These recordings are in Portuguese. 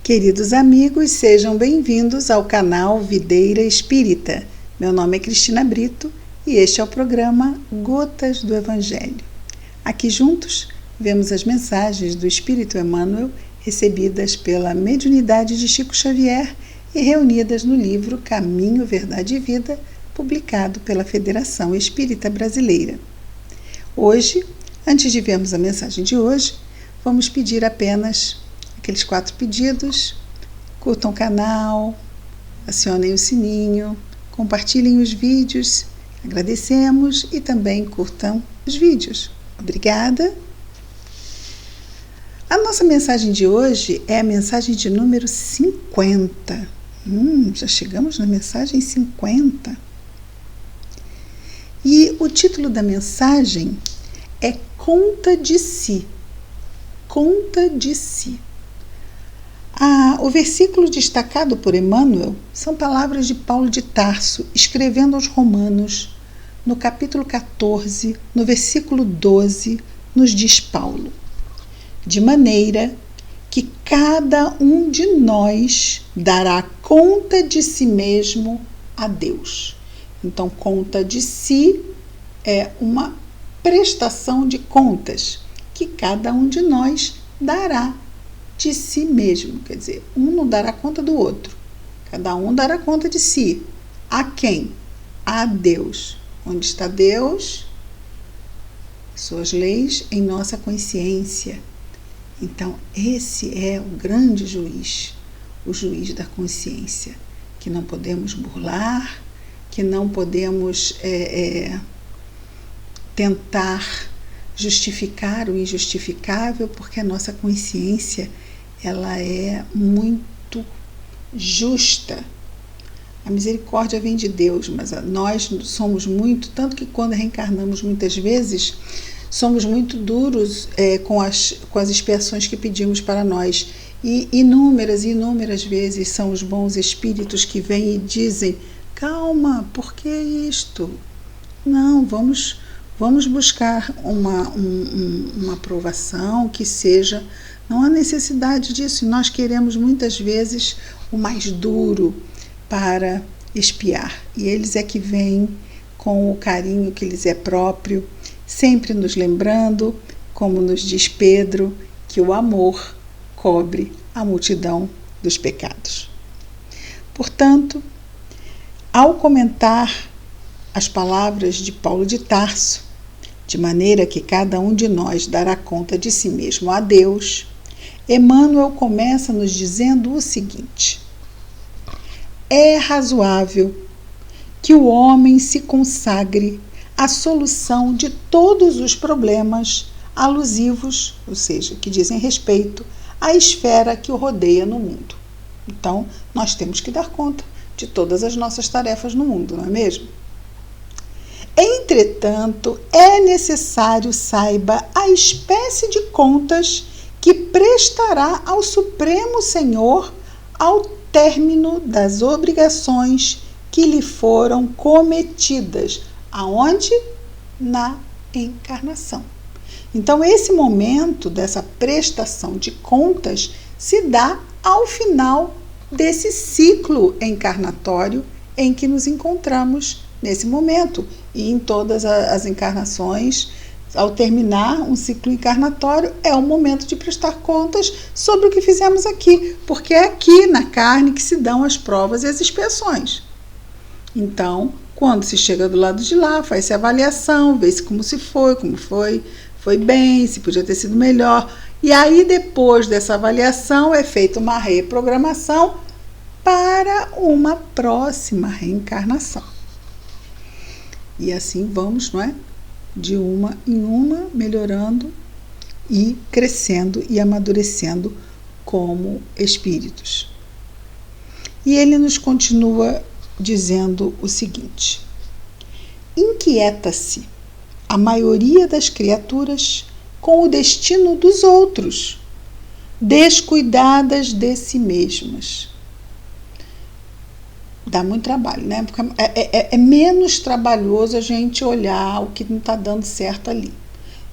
Queridos amigos, sejam bem-vindos ao canal Videira Espírita. Meu nome é Cristina Brito e este é o programa Gotas do Evangelho. Aqui juntos vemos as mensagens do Espírito Emmanuel recebidas pela mediunidade de Chico Xavier e reunidas no livro Caminho, Verdade e Vida, publicado pela Federação Espírita Brasileira. Hoje, antes de vermos a mensagem de hoje, vamos pedir apenas aqueles 4 pedidos: curtam o canal, acionem o sininho, compartilhem os vídeos, agradecemos, e também curtam os vídeos. Obrigada! A nossa mensagem de hoje é a mensagem de número 50. Já chegamos na mensagem 50. E o título da mensagem é Conta de Si. Conta de Si. O versículo destacado por Emmanuel são palavras de Paulo de Tarso, escrevendo aos Romanos, no capítulo 14, no versículo 12, nos diz Paulo: de maneira que cada um de nós dará conta de si mesmo a Deus. Então, conta de si é uma prestação de contas que cada um de nós dará de si mesmo, quer dizer, um não dará conta do outro, cada um dará conta de si. A quem? A Deus. Onde está Deus? Suas leis em nossa consciência. Então, esse é o grande juiz, o juiz da consciência, que não podemos burlar, que não podemos tentar justificar o injustificável, porque a nossa consciência ela é muito justa. A misericórdia vem de Deus, mas nós somos muito, tanto que quando reencarnamos muitas vezes, somos muito duros com as expiações que pedimos para nós. E inúmeras vezes são os bons espíritos que vêm e dizem: calma, por que isto? Não, vamos buscar uma aprovação que seja. Não há necessidade disso. Nós queremos muitas vezes o mais duro para expiar. E eles é que vêm com o carinho que lhes é próprio, sempre nos lembrando, como nos diz Pedro, que o amor cobre a multidão dos pecados. Portanto, ao comentar as palavras de Paulo de Tarso, de maneira que cada um de nós dará conta de si mesmo a Deus, Emmanuel começa nos dizendo o seguinte: é razoável que o homem se consagre à solução de todos os problemas alusivos, ou seja, que dizem respeito à esfera que o rodeia no mundo. Então, nós temos que dar conta de todas as nossas tarefas no mundo, não é mesmo? Entretanto, é necessário saiba a espécie de contas que prestará ao Supremo Senhor ao término das obrigações que lhe foram cometidas. Aonde? Na encarnação. Então, esse momento dessa prestação de contas se dá ao final desse ciclo encarnatório em que nos encontramos nesse momento. E em todas as encarnações, ao terminar um ciclo encarnatório, é o momento de prestar contas sobre o que fizemos aqui, porque é aqui na carne que se dão as provas e as expiações. Então, quando se chega do lado de lá, faz-se a avaliação, vê-se como foi bem, se podia ter sido melhor. E aí, depois dessa avaliação, é feita uma reprogramação para uma próxima reencarnação. E assim vamos, não é? De uma em uma, melhorando e crescendo e amadurecendo como espíritos. E ele nos continua dizendo o seguinte: inquieta-se a maioria das criaturas com o destino dos outros, descuidadas de si mesmas. Dá muito trabalho, né? Porque é menos trabalhoso a gente olhar o que não está dando certo ali,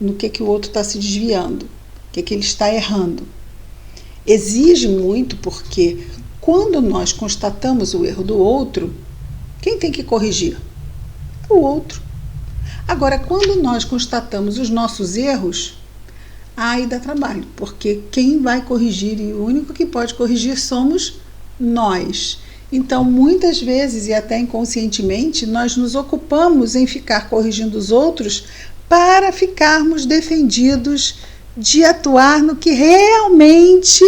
no que o outro está se desviando, o que ele está errando. Exige muito porque quando nós constatamos o erro do outro, quem tem que corrigir? O outro. Agora, quando nós constatamos os nossos erros, aí dá trabalho, porque quem vai corrigir e o único que pode corrigir somos nós. Então, muitas vezes e até inconscientemente, nós nos ocupamos em ficar corrigindo os outros para ficarmos defendidos de atuar no que realmente,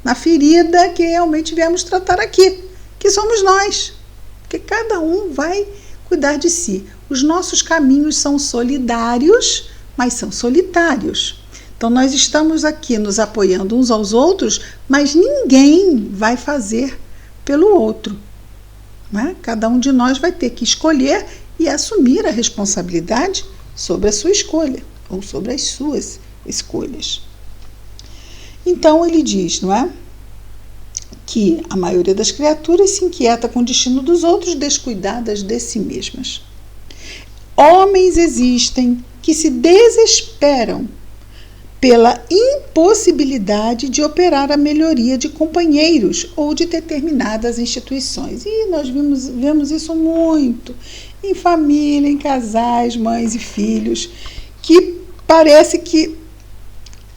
na ferida que realmente viemos tratar aqui, que somos nós. Porque cada um vai cuidar de si. Os nossos caminhos são solidários, mas são solitários. Então, nós estamos aqui nos apoiando uns aos outros, mas ninguém vai fazer pelo outro. Não é? Cada um de nós vai ter que escolher e assumir a responsabilidade sobre a sua escolha, ou sobre as suas escolhas. Então, ele diz, não é? Que a maioria das criaturas se inquieta com o destino dos outros, descuidadas de si mesmas. Homens existem que se desesperam pela impossibilidade de operar a melhoria de companheiros ou de determinadas instituições. E nós vemos isso muito em família, em casais, mães e filhos, que parece que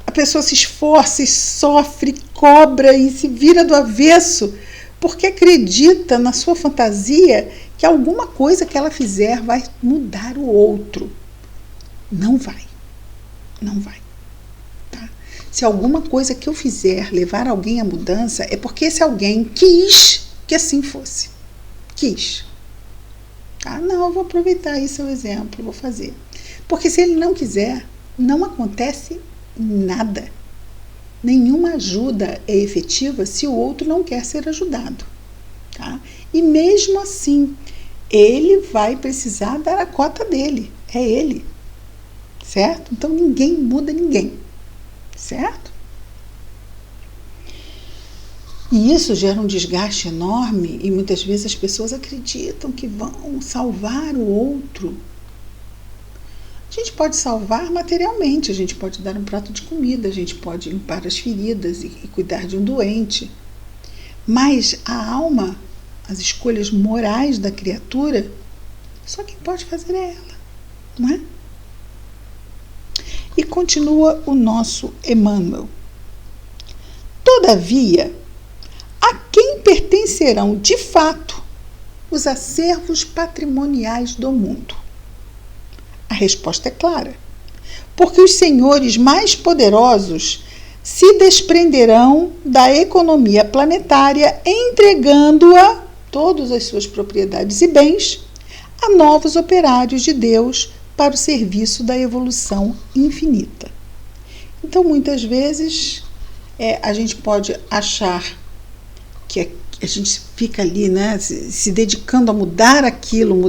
a pessoa se esforça e sofre, cobra e se vira do avesso porque acredita na sua fantasia que alguma coisa que ela fizer vai mudar o outro. Não vai. Não vai. Tá? Se alguma coisa que eu fizer levar alguém à mudança, é porque esse alguém quis que assim fosse. Quis. Tá? Não, eu vou aproveitar aí seu exemplo, vou fazer. Porque se ele não quiser, não acontece nada. Nenhuma ajuda é efetiva se o outro não quer ser ajudado. Tá? E mesmo assim, ele vai precisar dar a cota dele. É ele. Certo? Então ninguém muda ninguém. Certo? E isso gera um desgaste enorme e muitas vezes as pessoas acreditam que vão salvar o outro. A gente pode salvar materialmente, a gente pode dar um prato de comida, a gente pode limpar as feridas e cuidar de um doente. Mas a alma, as escolhas morais da criatura, só quem pode fazer é ela, não é? E continua o nosso Emmanuel. Todavia, a quem pertencerão de fato os acervos patrimoniais do mundo? A resposta é clara. Porque os senhores mais poderosos se desprenderão da economia planetária, entregando-a, todas as suas propriedades e bens, a novos operários de Deus para o serviço da evolução infinita. Então, muitas vezes, a gente pode achar que a gente fica ali, né, se dedicando a mudar aquilo,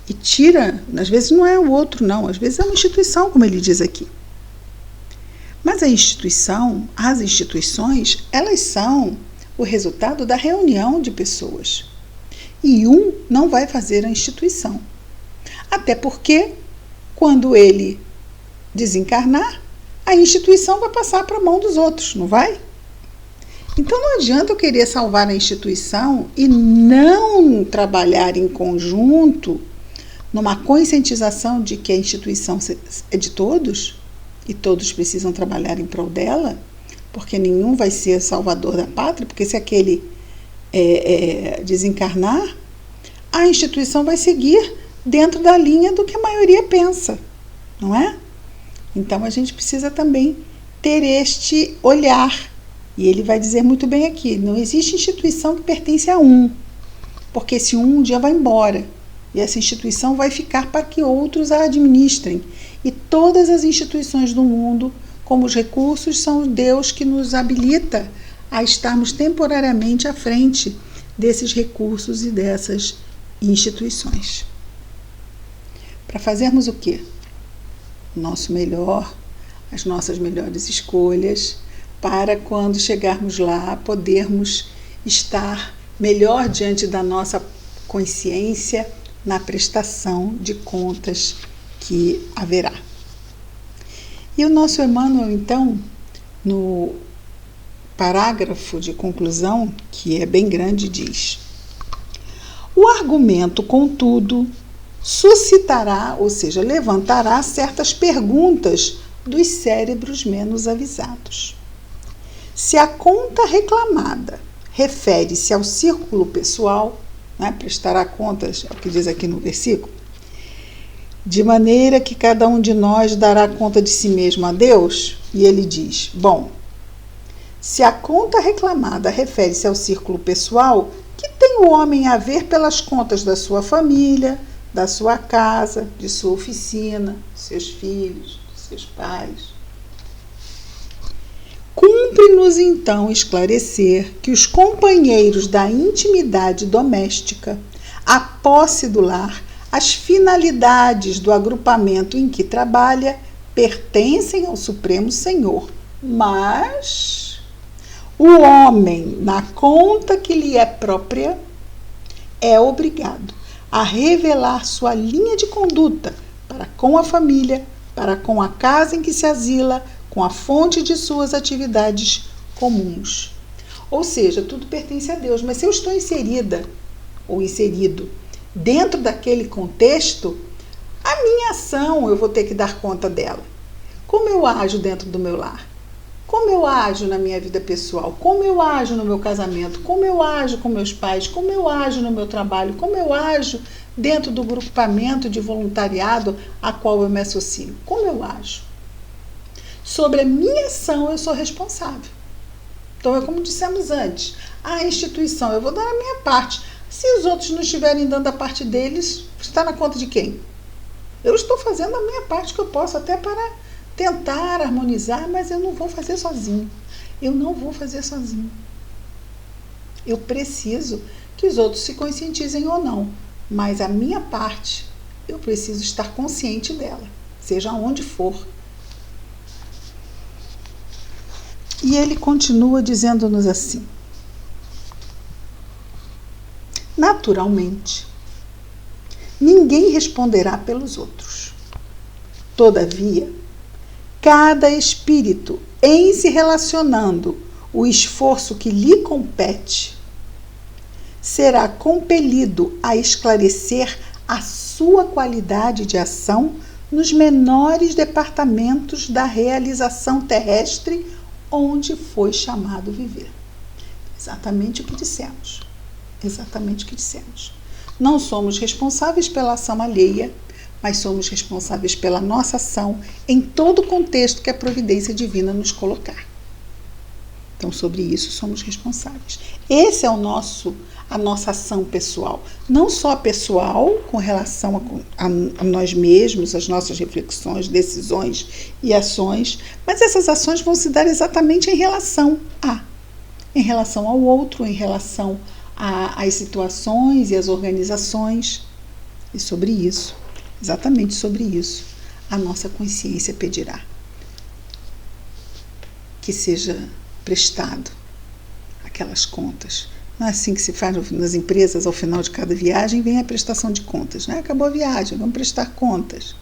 e tira, às vezes não é o outro, não, às vezes é uma instituição, como ele diz aqui. Mas as instituições, elas são o resultado da reunião de pessoas. E um não vai fazer a instituição. Até porque, quando ele desencarnar, a instituição vai passar para a mão dos outros, não vai? Então não adianta eu querer salvar a instituição e não trabalhar em conjunto numa conscientização de que a instituição é de todos e todos precisam trabalhar em prol dela, porque nenhum vai ser salvador da pátria, porque se aquele desencarnar, a instituição vai seguir dentro da linha do que a maioria pensa, não é? Então a gente precisa também ter este olhar, e ele vai dizer muito bem aqui, não existe instituição que pertence a um, porque esse um dia vai embora, e essa instituição vai ficar para que outros a administrem. E todas as instituições do mundo, como os recursos, são Deus que nos habilita a estarmos temporariamente à frente desses recursos e dessas instituições. Para fazermos o quê? O nosso melhor, as nossas melhores escolhas, para quando chegarmos lá, podermos estar melhor diante da nossa consciência, na prestação de contas que haverá. E o nosso Emmanuel, então, no parágrafo de conclusão, que é bem grande, diz: o argumento, contudo, suscitará, ou seja, levantará certas perguntas dos cérebros menos avisados. Se a conta reclamada refere-se ao círculo pessoal, né, prestará contas, é o que diz aqui no versículo, de maneira que cada um de nós dará conta de si mesmo a Deus, e ele diz, bom, se a conta reclamada refere-se ao círculo pessoal, que tem o homem a ver pelas contas da sua família, da sua casa, de sua oficina, de seus filhos, de seus pais? Cumpre-nos então esclarecer que os companheiros da intimidade doméstica, a posse do lar, as finalidades do agrupamento em que trabalha pertencem ao Supremo Senhor, mas o homem, na conta que lhe é própria, é obrigado a revelar sua linha de conduta para com a família, para com a casa em que se asila, com a fonte de suas atividades comuns. Ou seja, tudo pertence a Deus, mas se eu estou inserida ou inserido dentro daquele contexto, a minha ação eu vou ter que dar conta dela. Como eu ajo dentro do meu lar? Como eu ajo na minha vida pessoal? Como eu ajo no meu casamento? Como eu ajo com meus pais? Como eu ajo no meu trabalho? Como eu ajo dentro do grupamento de voluntariado a qual eu me associo? Como eu ajo? Sobre a minha ação eu sou responsável. Então é como dissemos antes, a instituição, eu vou dar a minha parte. Se os outros não estiverem dando a parte deles, está na conta de quem? Eu estou fazendo a minha parte que eu posso até para tentar harmonizar, mas eu não vou fazer sozinho. Eu não vou fazer sozinho. Eu preciso que os outros se conscientizem ou não, mas a minha parte, eu preciso estar consciente dela, seja onde for. E ele continua dizendo-nos assim: naturalmente, ninguém responderá pelos outros. Todavia, cada espírito, em se relacionando o esforço que lhe compete, será compelido a esclarecer a sua qualidade de ação nos menores departamentos da realização terrestre onde foi chamado viver. Exatamente o que dissemos. Exatamente o que dissemos. Não somos responsáveis pela ação alheia, mas somos responsáveis pela nossa ação em todo o contexto que a providência divina nos colocar. Então, sobre isso, somos responsáveis. Esse é a nossa ação pessoal. Não só pessoal, com relação a nós mesmos, as nossas reflexões, decisões e ações, mas essas ações vão se dar exatamente em relação ao outro, em relação às situações e às organizações. E sobre isso, exatamente sobre isso, a nossa consciência pedirá que seja prestado aquelas contas. Não é assim que se faz nas empresas, ao final de cada viagem vem a prestação de contas, né? Acabou a viagem, vamos prestar contas.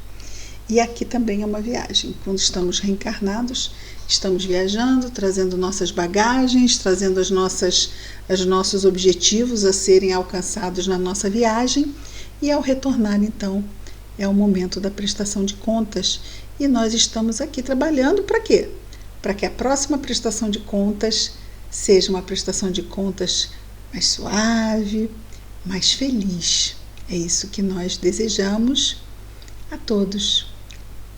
E aqui também é uma viagem. Quando estamos reencarnados, estamos viajando, trazendo nossas bagagens, trazendo os nossos objetivos a serem alcançados na nossa viagem, e ao retornar, então, é o momento da prestação de contas. E nós estamos aqui trabalhando para quê? Para que a próxima prestação de contas seja uma prestação de contas mais suave, mais feliz. É isso que nós desejamos a todos.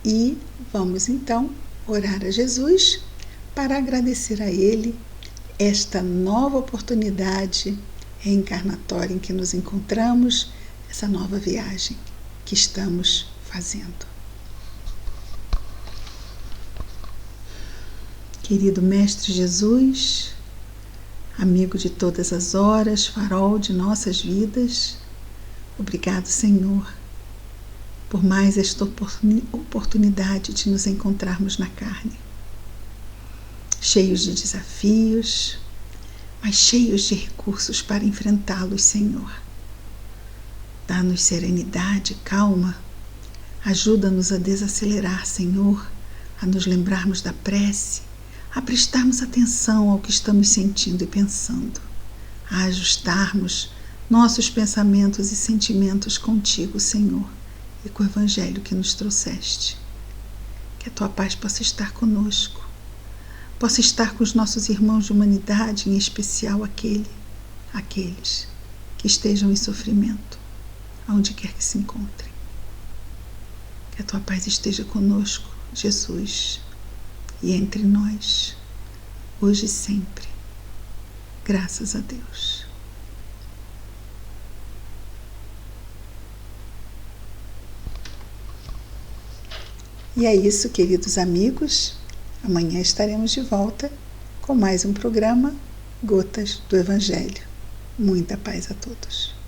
E vamos então orar a Jesus para agradecer a Ele esta nova oportunidade reencarnatória em que nos encontramos, essa nova viagem que estamos fazendo. Querido Mestre Jesus, amigo de todas as horas, farol de nossas vidas, obrigado, Senhor, por mais esta oportunidade de nos encontrarmos na carne, cheios de desafios, mas cheios de recursos para enfrentá-los, Senhor. Dá-nos serenidade, calma, ajuda-nos a desacelerar, Senhor, a nos lembrarmos da prece, a prestarmos atenção ao que estamos sentindo e pensando, a ajustarmos nossos pensamentos e sentimentos contigo, Senhor, e com o Evangelho que nos trouxeste. Que a tua paz possa estar conosco, possa estar com os nossos irmãos de humanidade, em especial aqueles que estejam em sofrimento, aonde quer que se encontrem. Que a tua paz esteja conosco, Jesus, e entre nós, hoje e sempre. Graças a Deus. E é isso, queridos amigos. Amanhã estaremos de volta com mais um programa Gotas do Evangelho. Muita paz a todos.